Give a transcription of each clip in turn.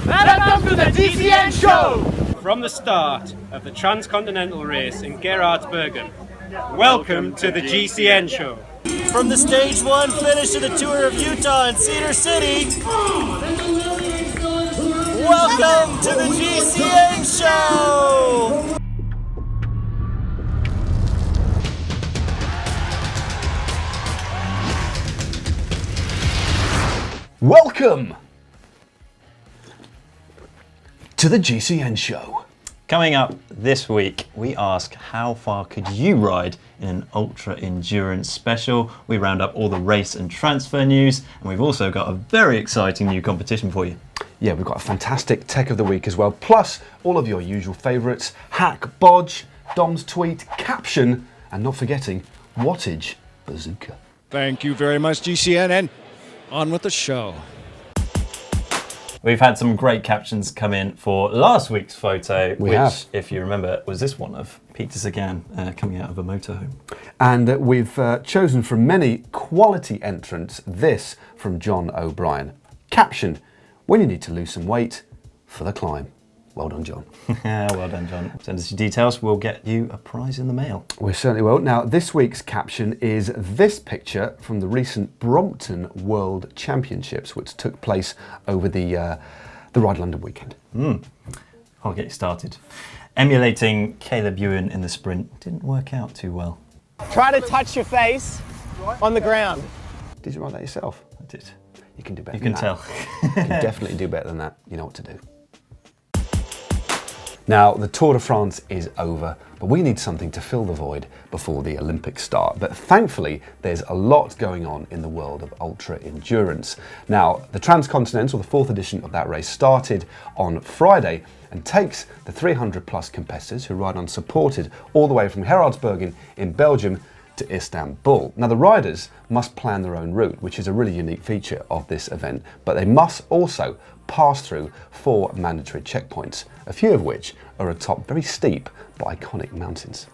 Welcome to the GCN Show! From the start of the Transcontinental race in Geraardsbergen, welcome to the GCN Show. From the stage 1 finish of the Tour of Utah in Cedar City, welcome to the GCN Show! Welcome to the GCN Show. Coming up this week, we ask how far could you ride in an ultra endurance special. We round up all the race and transfer news, and we've also got a very exciting new competition for you. Yeah, we've got a fantastic tech of the week as well, plus all of your usual favourites, hack, bodge, Dom's tweet, caption, and not forgetting wattage bazooka. Thank you very much, GCN, and on with the show. We've had some great captions come in for last week's photo, which, if you remember, was this one of Peter Sagan coming out of a motorhome. And we've chosen from many quality entrants this from John O'Brien. Captioned, when you need to lose some weight for the climb. Well done, John. Well done, John. Send us your details, we'll get you a prize in the mail. We certainly will. Now, this week's caption is this picture from the recent Brompton World Championships, which took place over the RideLondon weekend. I'll get you started. Emulating Caleb Ewan in the sprint didn't work out too well. Try to touch your face on the ground. Did you write that yourself? I did. You can do better You than can that. tell. You can definitely do better than that. You know what to do. Now, the Tour de France is over, but we need something to fill the void before the Olympics start. But thankfully, there's a lot going on in the world of ultra endurance. Now, the Transcontinental, the 4th edition of that race, started on Friday and takes the 300 plus competitors who ride unsupported all the way from Geraardsbergen in Belgium to Istanbul. Now, the riders must plan their own route, which is a really unique feature of this event, but they must also pass through 4 mandatory checkpoints, a few of which are atop very steep but iconic mountains.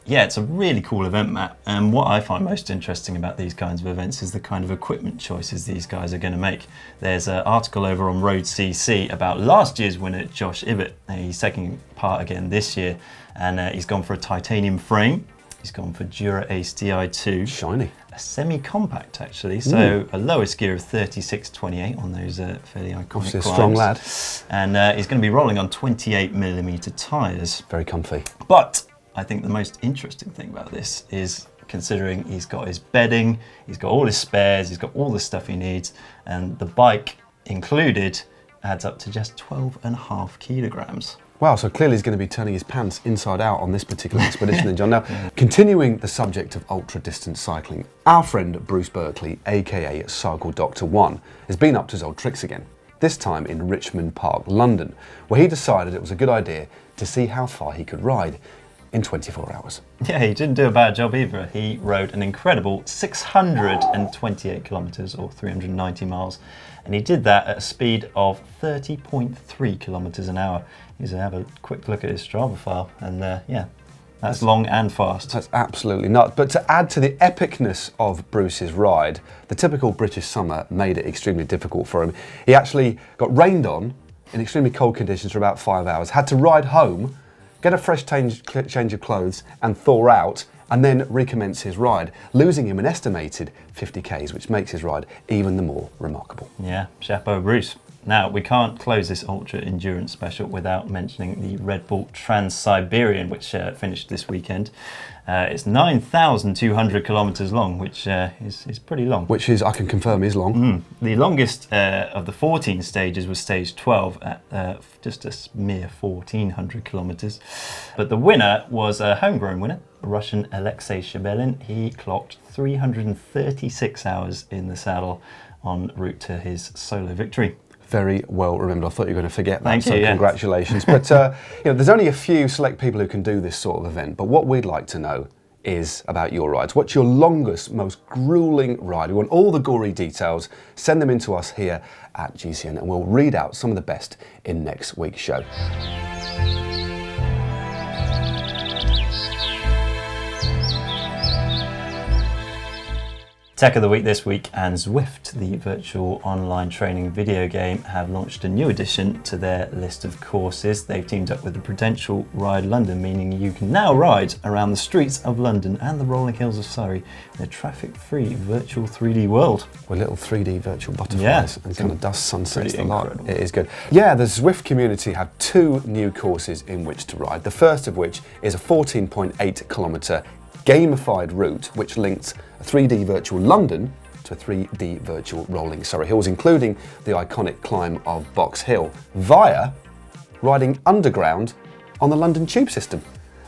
Yeah, it's a really cool event, Matt. And what I find most interesting about these kinds of events is the kind of equipment choices these guys are going to make. There's an article over on Road CC about last year's winner, Josh Ibbott. He's taking part again this year, and he's gone for a titanium frame. He's gone for Dura Ace Di2. Shiny. A semi-compact, actually, so a lowest gear of 36.28 on those fairly iconic Obviously a climbs. strong lad. And he's going to be rolling on 28mm tyres. Very comfy. But I think the most interesting thing about this is considering he's got his bedding, he's got all his spares, he's got all the stuff he needs, and the bike included adds up to just 12.5 kilograms. Wow, so clearly he's going to be turning his pants inside out on this particular expedition then, John. Now, continuing the subject of ultra-distance cycling, our friend Bruce Berkeley, aka Cycle Doctor 1, has been up to his old tricks again, this time in Richmond Park, London, where he decided it was a good idea to see how far he could ride in 24 hours. Yeah, he didn't do a bad job either. He rode an incredible 628 kilometres or 390 miles, and he did that at a speed of 30.3 kilometres an hour. He's going to have a quick look at his Strava file, and yeah, that's long and fast. That's absolutely nuts. But to add to the epicness of Bruce's ride, the typical British summer made it extremely difficult for him. He actually got rained on in extremely cold conditions for about 5 hours, had to ride home, get a fresh change of clothes and thaw out, and then recommence his ride, losing him an estimated 50 Ks, which makes his ride even the more remarkable. Yeah, chapeau Bruce. Now, we can't close this ultra endurance special without mentioning the Red Bull Trans-Siberian, which finished this weekend. It's 9,200 kilometres long, which is pretty long. Which is, I can confirm, is long. The longest of the 14 stages was stage 12 at just a mere 1,400 kilometres. But the winner was a homegrown winner, Russian Alexei Shebelin. He clocked 336 hours in the saddle en route to his solo victory. Very well remembered. I thought you were going to forget that. Thank so you, yeah. Congratulations. But there's only a few select people who can do this sort of event. But what we'd like to know is about your rides. What's your longest, most gruelling ride? We want all the gory details. Send them in to us here at GCN, and we'll read out some of the best in next week's show. Tech of the Week this week, and Zwift, the virtual online training video game, have launched a new addition to their list of courses. They've teamed up with the Prudential RideLondon, meaning you can now ride around the streets of London and the rolling hills of Surrey in a traffic-free virtual 3D world. With little 3D virtual butterflies and kind of dust sunsets. Pretty incredible. It is good. Yeah, the Zwift community have 2 new courses in which to ride. The first of which is a 14.8 kilometre gamified route which links a 3D virtual London to a 3D virtual rolling Surrey hills, including the iconic climb of Box Hill, via riding underground on the London tube system,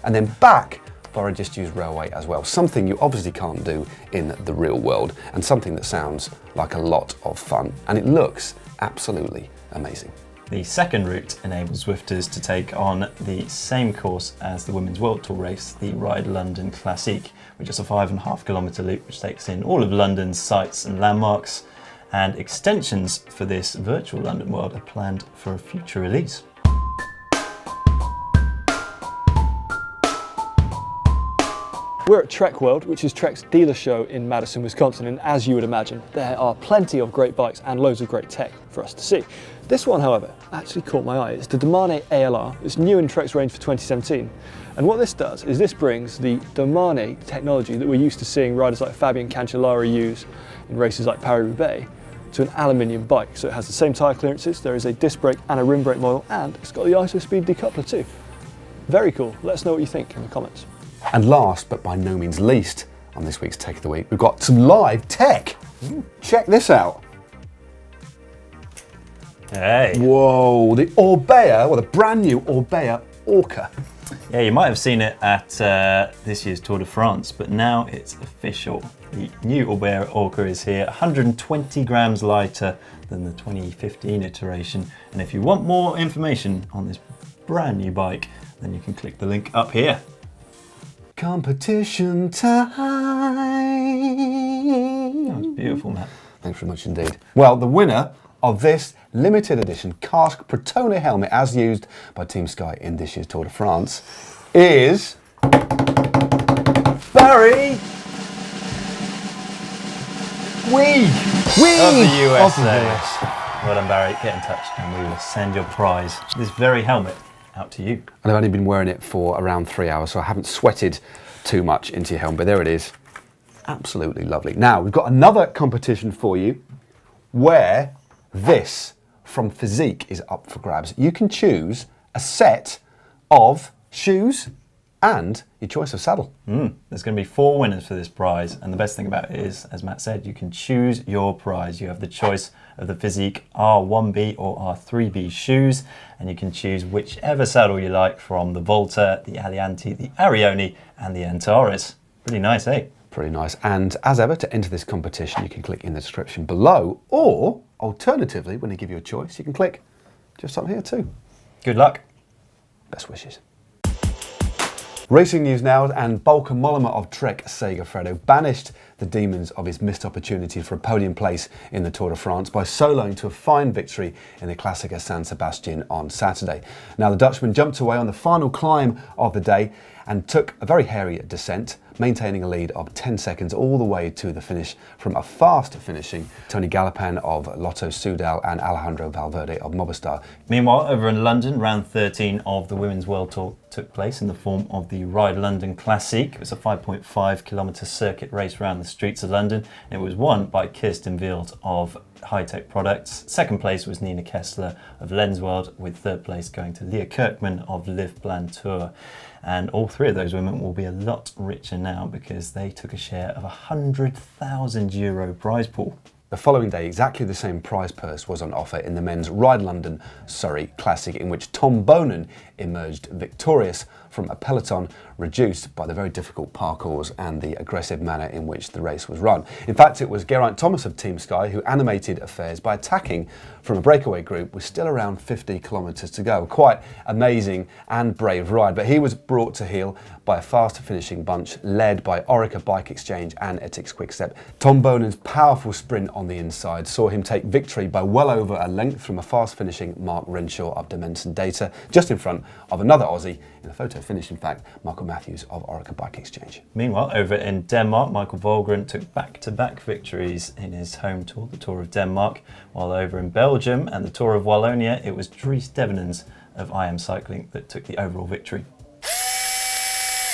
and then back via a disused railway as well. Something you obviously can't do in the real world, and something that sounds like a lot of fun, and it looks absolutely amazing. The second route enables Zwifters to take on the same course as the Women's World Tour race, the RideLondon Classique, which is a 5.5 kilometre loop which takes in all of London's sights and landmarks, and extensions for this virtual London world are planned for a future release. We're at Trek World, which is Trek's dealer show in Madison, Wisconsin, and as you would imagine, there are plenty of great bikes and loads of great tech for us to see. This one, however, actually caught my eye. It's the Domane ALR. It's new in Trek's range for 2017. And what this does is this brings the Domane technology that we're used to seeing riders like Fabian Cancellara use in races like Paris-Roubaix to an aluminium bike. So it has the same tyre clearances, there is a disc brake and a rim brake model, and it's got the ISO-speed decoupler too. Very cool. Let us know what you think in the comments. And last, but by no means least, on this week's Tech of the Week, we've got some live tech. Check this out. Hey! Whoa, the Orbea, well, the brand new Orbea Orca. Yeah, you might have seen it at this year's Tour de France, but now it's official. The new Orbea Orca is here, 120 grams lighter than the 2015 iteration. And if you want more information on this brand new bike, then you can click the link up here. Competition time. That was beautiful, Matt. Thanks very much indeed. Well, the winner of this limited edition Casque Protona helmet, as used by Team Sky in this year's Tour de France, is Barry Weed Of the USA. Of the US. Well done, Barry. Get in touch and we will send your prize, this very helmet, out to you. And I've only been wearing it for around 3 hours, so I haven't sweated too much into your helmet, but there it is. Absolutely lovely. Now, we've got another competition for you where this from Physique is up for grabs. You can choose a set of shoes and your choice of saddle. There's going to be 4 winners for this prize, and the best thing about it is, as Matt said, you can choose your prize. You have the choice of the Physique R1B or R3B shoes, and you can choose whichever saddle you like from the Volta, the Alianti, the Arione, and the Antares. Pretty nice, eh? Pretty nice. And as ever, to enter this competition, you can click in the description below, or alternatively, when they give you a choice, you can click just up here too. Good luck. Best wishes. Racing news now, and Volker Mollema of Trek Segafredo banished the demons of his missed opportunity for a podium place in the Tour de France by soloing to a fine victory in the Classica San Sebastian on Saturday. Now, the Dutchman jumped away on the final climb of the day and took a very hairy descent, maintaining a lead of 10 seconds all the way to the finish from a fast finishing Tony Galopan of Lotto Soudal and Alejandro Valverde of Movistar. Meanwhile, over in London, round 13 of the Women's World Tour took place in the form of the RideLondon Classique. It was a 5.5 kilometre circuit race around the streets of London. It was won by Kirsten Wild of High Tech Products. Second place was Nina Kessler of Lensworld, with third place going to Leah Kirkman of Liv Bland Tour. And all 3 of those women will be a lot richer now because they took a share of a €100,000 prize pool. The following day, exactly the same prize purse was on offer in the men's RideLondon Surrey Classic, in which Tom Bonan emerged victorious from a peloton reduced by the very difficult parcours and the aggressive manner in which the race was run. In fact, it was Geraint Thomas of Team Sky who animated affairs by attacking from a breakaway group with still around 50 kilometres to go. Quite amazing and brave ride, but he was brought to heel by a fast finishing bunch led by Orica Bike Exchange and Ethics Quickstep. Tom Bonan's powerful sprint on the inside saw him take victory by well over a length from a fast finishing Marc Renshaw of Dimension Data, just in front of another Aussie in a photo finish, in fact, Michael Matthews of Orica Bike Exchange. Meanwhile, over in Denmark, Michael Volgren took back-to-back victories in his home tour, the Tour of Denmark, while over in Belgium and the Tour of Wallonia, it was Dries Devenens of IM Cycling that took the overall victory.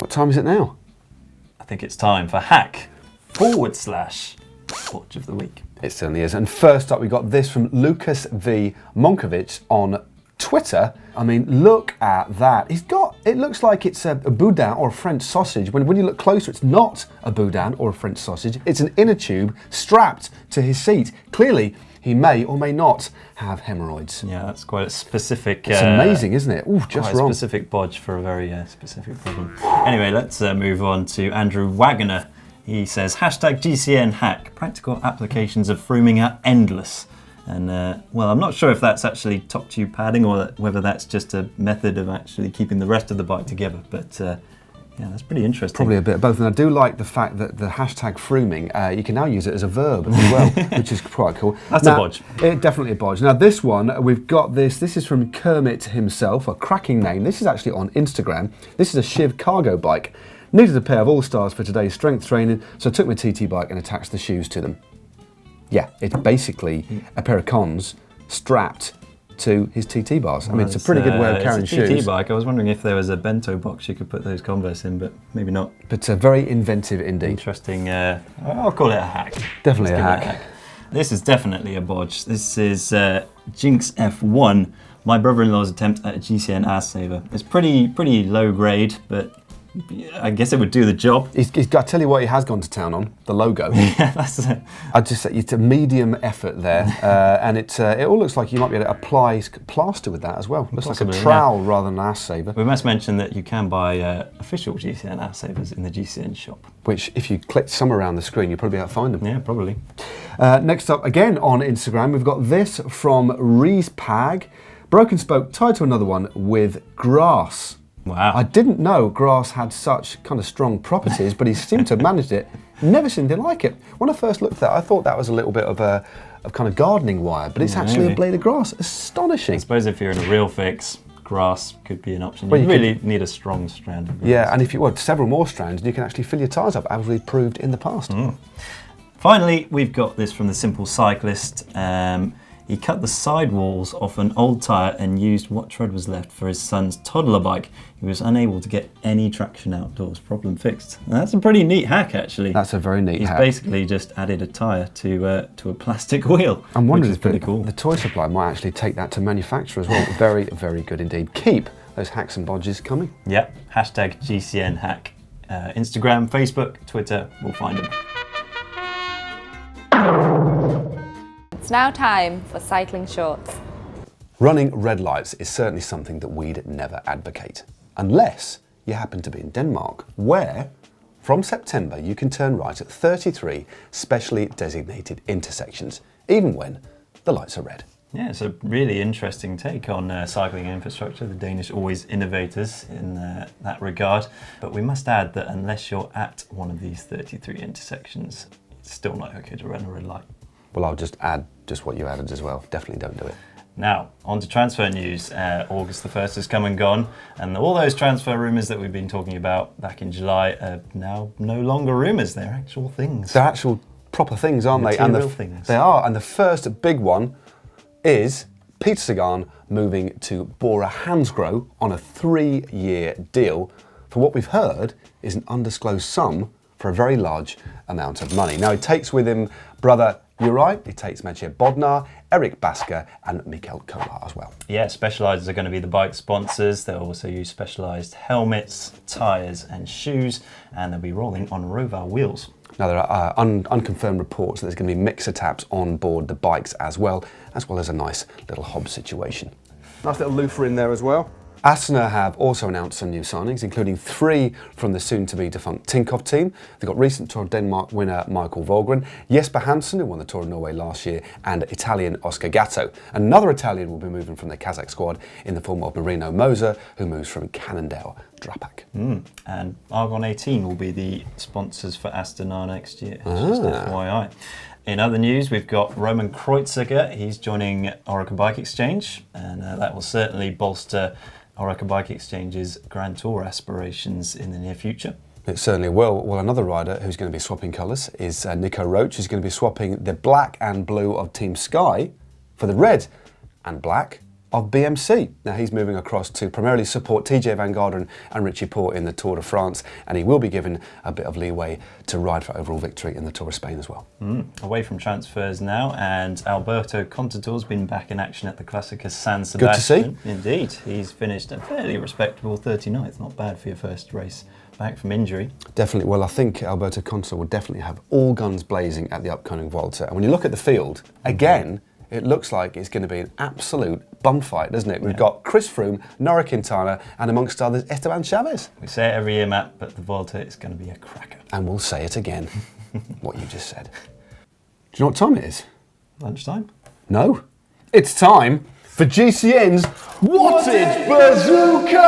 What time is it now? I think it's time for /Watch of the Week. It certainly is. And first up, we got this from Lucas V. Monkovic on Twitter. I mean, look at that. It looks like it's a boudin or a French sausage. When you look closer, it's not a boudin or a French sausage. It's an inner tube strapped to his seat. Clearly, he may or may not have hemorrhoids. Yeah, that's quite a specific... It's amazing, isn't it? Ooh, just quite wrong. a specific bodge for a very specific problem. Anyway, let's move on to Andrew Wagoner. He says, #GCN hack. Practical applications of frooming are endless. And, well, I'm not sure if that's actually top tube padding or whether that's just a method of actually keeping the rest of the bike together. But, yeah, that's pretty interesting. Probably a bit of both. And I do like the fact that the #frooming, you can now use it as a verb as well, which is quite cool. That's a bodge. Definitely a bodge. Now, this one, we've got this. This is from Kermit himself, a cracking name. This is actually on Instagram. This is a Shiv cargo bike. Needed a pair of All-Stars for today's strength training, so I took my TT bike and attached the shoes to them. Yeah, it's basically a pair of cons strapped to his TT bars. I mean, it's a pretty good way of carrying shoes. It's a TT bike. I was wondering if there was a bento box you could put those Converse in, but maybe not. But very inventive indeed. Interesting. I'll call it a hack. Definitely a hack. This is definitely a bodge. This is Jinx F1, my brother-in-law's attempt at a GCN ass saver. It's pretty low grade, but I guess it would do the job. He's got to tell you what he has gone to town on, the logo. Yeah, that's it. I'd just say it's a medium effort there, and it all looks like you might be able to apply plaster with that as well. Looks Possibly, like a trowel rather than an ass saver. We must mention that you can buy official GCN ass savers in the GCN shop. Which, if you click some around the screen, you'll probably be able to find them. Yeah, probably. Next up, again on Instagram, we've got this from Rees Pag. Broken spoke tied to another one with grass. Wow. I didn't know grass had such kind of strong properties, but he seemed to have managed it. Never seemed to like it. When I first looked at it, I thought that was a little bit of kind of gardening wire, but it's actually a blade of grass. Astonishing. I suppose if you're in a real fix, grass could be an option. You really need a strong strand of grass. Yeah, and if you want several more strands, you can actually fill your tyres up, as we've proved in the past. Finally, we've got this from the Simple Cyclist. He cut the sidewalls off an old tyre and used what tread was left for his son's toddler bike. He was unable to get any traction outdoors. Problem fixed. And that's a pretty neat hack, actually. That's a very neat hack. He's basically just added a tyre to a plastic wheel. I'm wondering if the toy supply might actually take that to manufacture as well. Very, very good indeed. Keep those hacks and bodges coming. Yep. #GCN hack. Instagram, Facebook, Twitter, we'll find them. It's now time for cycling shorts. Running red lights is certainly something that we'd never advocate, unless you happen to be in Denmark, where from September you can turn right at 33 specially designated intersections, even when the lights are red. Yeah, it's a really interesting take on cycling infrastructure. The Danish always innovators in that regard. But we must add that unless you're at one of these 33 intersections, it's still not okay to run a red light. Well, I'll just add just what you added as well. Definitely don't do it. Now, on to transfer news. August the 1st has come and gone, and all those transfer rumours that we've been talking about back in July are now no longer rumours, they're actual things. They're actual proper things, aren't they? Material things. They are, and the first big one is Peter Sagan moving to Bora Hansgrohe on a 3-year deal for what we've heard is an undisclosed sum for a very large amount of money. Now, he takes with him brother Uri, he takes Maciej Bodnar, Eric Basker and Mikel Kolar as well. Yeah, Specialized are going to be the bike sponsors. They'll also use Specialized helmets, tyres and shoes, and they'll be rolling on Roval wheels. Now, there are unconfirmed reports that there's going to be mixer taps on board the bikes as well as a nice little hob situation. Nice little loofah in there as well. Astana have also announced some new signings, including 3 from the soon-to-be defunct Tinkoff team. They've got recent Tour of Denmark winner Michael Volgren, Jesper Hansen, who won the Tour of Norway last year, and Italian Oscar Gatto. Another Italian will be moving from the Kazakh squad in the form of Marino Moser, who moves from Cannondale Drapac. And Argon 18 will be the sponsors for Astana next year, just FYI. In other news, we've got Roman Kreuziger. He's joining Orica Bike Exchange, and that will certainly bolster Orica Bike Exchange's Grand Tour aspirations in the near future? It certainly will. Well, another rider who's going to be swapping colours is Nico Roach, who's going to be swapping the black and blue of Team Sky for the red and black of BMC. Now he's moving across to primarily support TJ Van Garderen and Richie Porte in the Tour de France, and he will be given a bit of leeway to ride for overall victory in the Tour of Spain as well. Away from transfers now, and Alberto Contador's been back in action at the Classica San Sebastian. Good to see. Indeed. He's finished a fairly respectable 39th. Not bad for your first race back from injury. Definitely. Well, I think Alberto Contador will definitely have all guns blazing at the upcoming Volta. And when you look at the field, again, it looks like it's going to be an absolute bum fight, doesn't it? We've got Chris Froome, Nora Quintana, and amongst others, Esteban Chavez. We say it every year, Matt, but the Volta is going to be a cracker. And we'll say it again, what you just said. Do you know what time it is? Lunchtime? No. It's time for GCN's Wattage Bazooka!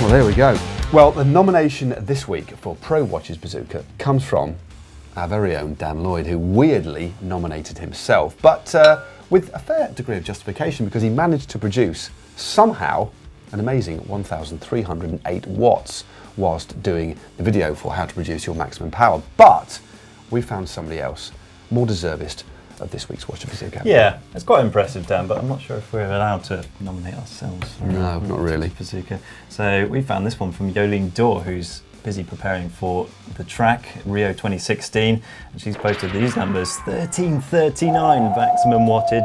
Well, there we go. Well, the nomination this week for Pro Watches Bazooka comes from our very own Dan Lloyd, who weirdly nominated himself, but with a fair degree of justification, because he managed to produce somehow an amazing 1,308 watts whilst doing the video for how to produce your maximum power. But we found somebody else more deserved of this week's Watch Bazooka. Yeah, it's quite impressive, Dan, but I'm not sure if we're allowed to nominate ourselves for No, not really. Bazooka. So we found this one from Yolene Dorr, who's busy preparing for the track, Rio 2016, and she's posted these numbers: 1339 maximum wattage,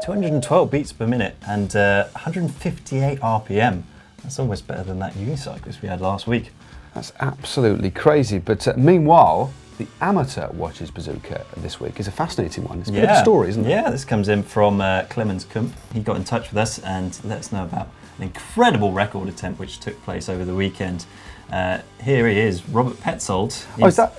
212 beats per minute, and 158 RPM. That's almost better than that unicyclist we had last week. That's absolutely crazy. But meanwhile, the amateur Watches Bazooka this week is a fascinating one. It's a bit of a story, isn't it? Yeah, this comes in from Clemens Kump. He got in touch with us and let us know about an incredible record attempt which took place over the weekend. Here he is, Robert Petzold.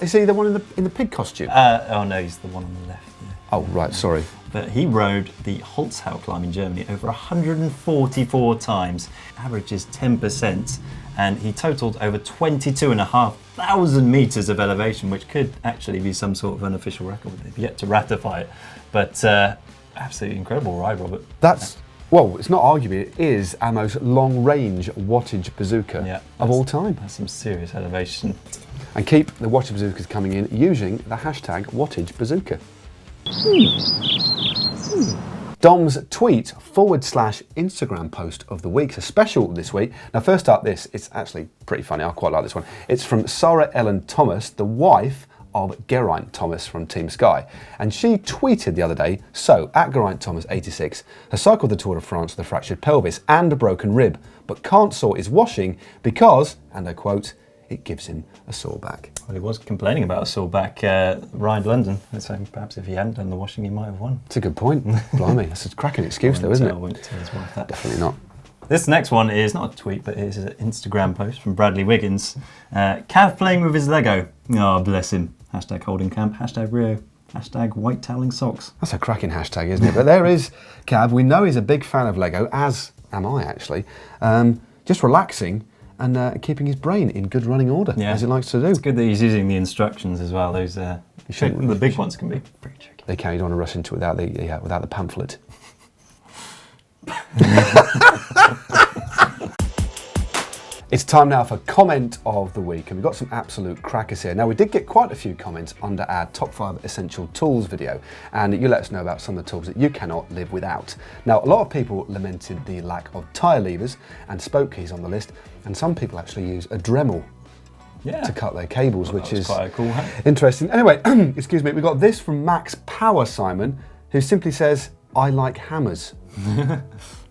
Is he the one in the pig costume? Oh no, he's the one on the left. Yeah. Oh right, sorry. But he rode the Holzhau climb in Germany over 144 times, averages 10%, and he totaled over 22,500 metres of elevation, which could actually be some sort of unofficial record. They've yet to ratify it, but absolutely incredible ride, Robert. Well, it's not arguably, it is our most long-range wattage bazooka of all time. That's some serious elevation. And keep the wattage bazookas coming in using the hashtag wattage bazooka. Dom's tweet / Instagram post of the week. It's a special this week. Now, first up, it's actually pretty funny. I quite like this one. It's from Sarah Ellen Thomas, the wife of Geraint Thomas from Team Sky. And she tweeted the other day, so, at Geraint Thomas 86, has cycled the Tour de France with a fractured pelvis and a broken rib, but can't sort his washing because, and I quote, it gives him a sore back. Well, he was complaining about a sore back, RideLondon, so perhaps if he hadn't done the washing, he might have won. It's a good point. Blimey, that's a cracking excuse though, isn't it? I won't tell his wife that. Definitely not. This next one is not a tweet, but it is an Instagram post from Bradley Wiggins. Cav playing with his Lego. Oh, bless him. Hashtag holding camp, hashtag Rio, hashtag white toweling socks. That's a cracking hashtag, isn't it? But there is Cav. We know he's a big fan of Lego, as am I actually. Just relaxing and keeping his brain in good running order, as he likes to do. It's good that he's using the instructions as well. Those the big ones can be pretty tricky. They can. You don't want to rush into it without the pamphlet. It's time now for comment of the week, and we've got some absolute crackers here. Now, we did get quite a few comments under our top 5 essential tools video, and you let us know about some of the tools that you cannot live without. Now, a lot of people lamented the lack of tyre levers and spoke keys on the list, and some people actually use a Dremel to cut their cables, which is quite a cool hack. Interesting. Anyway, excuse me, we got this from Max Power Simon, who simply says, I like hammers.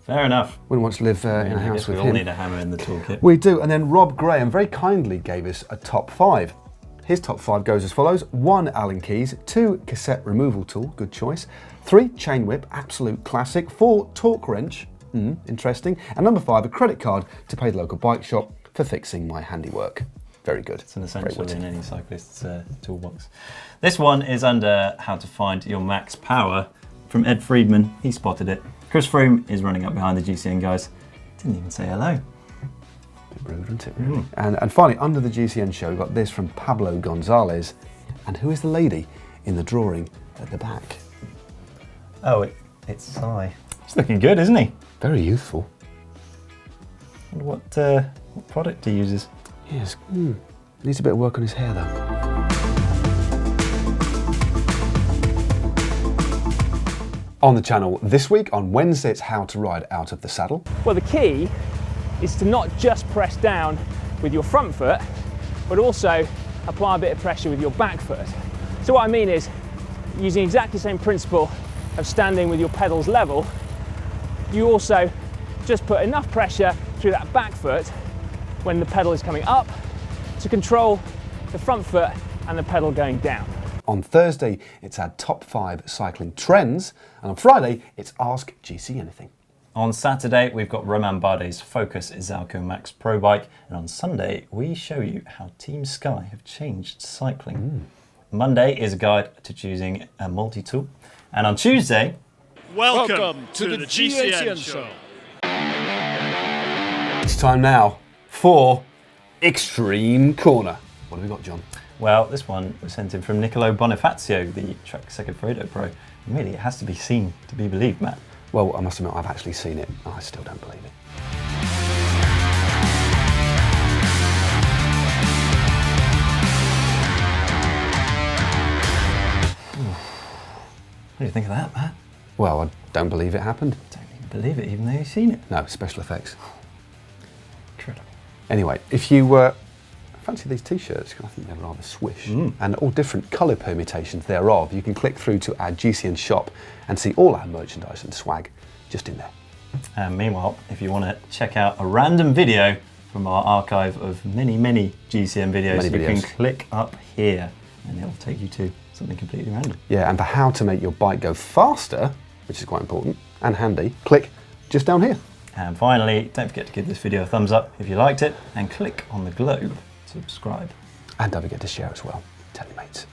Fair enough. Wouldn't want to live in a house with him. We all need a hammer in the toolkit. We do. And then Rob Graham very kindly gave us a top 5. His top 5 goes as follows: 1 Allen keys, 2 cassette removal tool, good choice, 3 chain whip, absolute classic, 4 torque wrench, interesting, and number 5 a credit card to pay the local bike shop for fixing my handiwork. Very good. It's an essential in any cyclist's toolbox. This one is under how to find your max power from Ed Friedman. He spotted it. Chris Froome is running up behind the GCN guys. Didn't even say hello. Bit rude, isn't it, really? And finally, under the GCN show, we've got this from Pablo Gonzalez. And who is the lady in the drawing at the back? Oh, It's Cy. He's looking good, isn't he? Very youthful. Wonder what product he uses. Yes. Needs a bit of work on his hair though. On the channel this week, on Wednesday, it's how to ride out of the saddle. Well, the key is to not just press down with your front foot, but also apply a bit of pressure with your back foot. So what I mean is, using exactly the same principle of standing with your pedals level, you also just put enough pressure through that back foot when the pedal is coming up to control the front foot and the pedal going down. On Thursday, it's our top 5 cycling trends, and on Friday, it's Ask GC Anything. On Saturday, we've got Roman Bardet's Focus Zalco Max Pro Bike, and on Sunday, we show you how Team Sky have changed cycling. Monday is a guide to choosing a multi-tool, and on Tuesday, Welcome to the GCN Show. It's time now for Extreme Corner. What have we got, John? well, this one was sent in from Nicolo Bonifacio, the Trek Segafredo Pro. And really, it has to be seen to be believed, Matt. Well, I must admit, I've actually seen it. I still don't believe it. What do you think of that, Matt? Well, I don't believe it happened. Don't even believe it, even though you've seen it. No, special effects. Incredible. Anyway, if you fancy these t-shirts, I think they're rather swish, and all different colour permutations thereof, you can click through to our GCN shop and see all our merchandise and swag just in there. And meanwhile, if you want to check out a random video from our archive of many, many GCN videos, you can click up here and it'll take you to something completely random. Yeah, and for how to make your bike go faster, which is quite important and handy, click just down here. And finally, don't forget to give this video a thumbs up if you liked it and click on the globe to subscribe. And don't forget to share as well. Tell your mates.